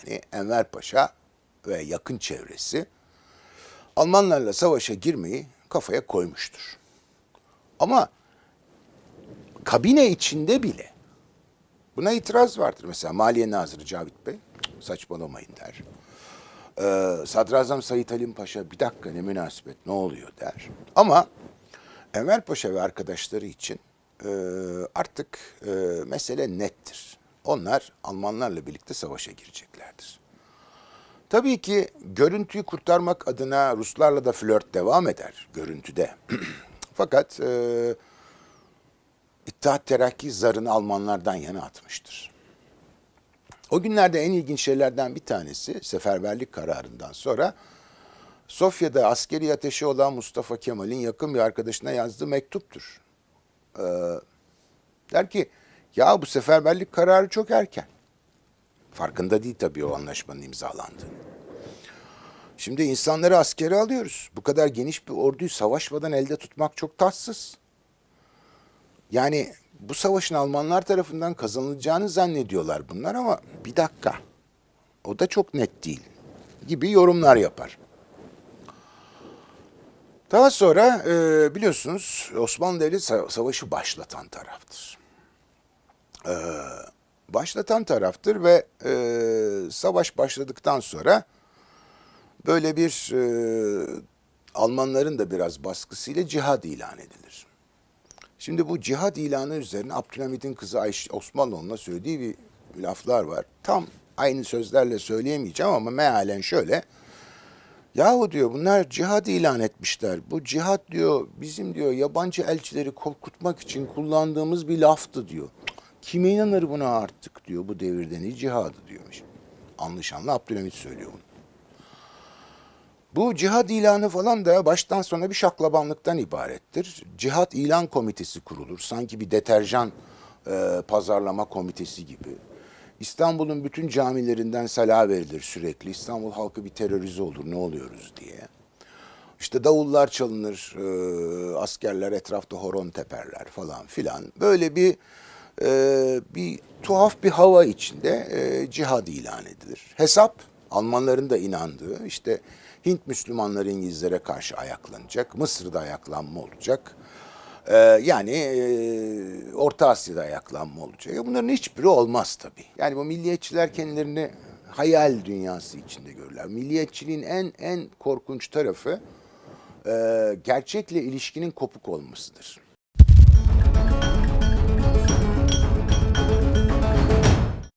yani Enver Paşa ve yakın çevresi Almanlarla savaşa girmeyi kafaya koymuştur. Ama kabine içinde bile buna itiraz vardır. Mesela Maliye Nazırı Cavit Bey saçmalamayın der. Sadrazam Said Halim Paşa bir dakika ne münasebet ne oluyor der. Ama Enver Paşa ve arkadaşları için artık mesele nettir. Onlar Almanlarla birlikte savaşa gireceklerdir. Tabii ki görüntüyü kurtarmak adına Ruslarla da flört devam eder görüntüde. Fakat İttihat Terakki zarını Almanlardan yana atmıştır. O günlerde en ilginç şeylerden bir tanesi seferberlik kararından sonra Sofya'da askeri ateşi olan Mustafa Kemal'in yakın bir arkadaşına yazdığı mektuptur. Der ki ya bu seferberlik kararı çok erken. Farkında değil tabii o anlaşmanın imzalandığını. Şimdi insanları askere alıyoruz. Bu kadar geniş bir orduyu savaşmadan elde tutmak çok tatsız. Yani bu savaşın Almanlar tarafından kazanılacağını zannediyorlar bunlar ama bir dakika. O da çok net değil gibi yorumlar yapar. Daha sonra biliyorsunuz Osmanlı Devleti savaşı başlatan taraftır. Başlatan taraftır ve savaş başladıktan sonra böyle bir Almanların da biraz baskısıyla cihad ilan edilir. Şimdi bu cihad ilanı üzerine Abdülhamid'in kızı Ayşe Osmanoğlu'na söylediği bir laflar var. Tam aynı sözlerle söyleyemeyeceğim ama mealen şöyle. Yahu diyor bunlar cihad ilan etmişler. Bu cihad diyor bizim diyor yabancı elçileri korkutmak için kullandığımız bir laftı diyor. Kime inanır buna artık diyor bu devirde ne cihadı diyormuş. Anlaşanlı Abdülhamid söylüyor bunu. Bu cihad ilanı falan da baştan sona bir şaklabanlıktan ibarettir. Cihad ilan komitesi kurulur. Sanki bir deterjan pazarlama komitesi gibi. İstanbul'un bütün camilerinden sala verilir sürekli. İstanbul halkı bir terörize olur ne oluyoruz diye. İşte davullar çalınır, askerler etrafta horon teperler falan filan. Böyle bir tuhaf bir hava içinde cihad ilan edilir. Hesap Almanların da inandığı işte Hint Müslümanları İngilizlere karşı ayaklanacak, Mısır'da ayaklanma olacak. Orta Asya'da ayaklanma olacak. Bunların hiçbiri olmaz tabii. Yani bu milliyetçiler kendilerini hayal dünyası içinde görürler. Milliyetçiliğin en korkunç tarafı gerçekle ilişkinin kopuk olmasıdır.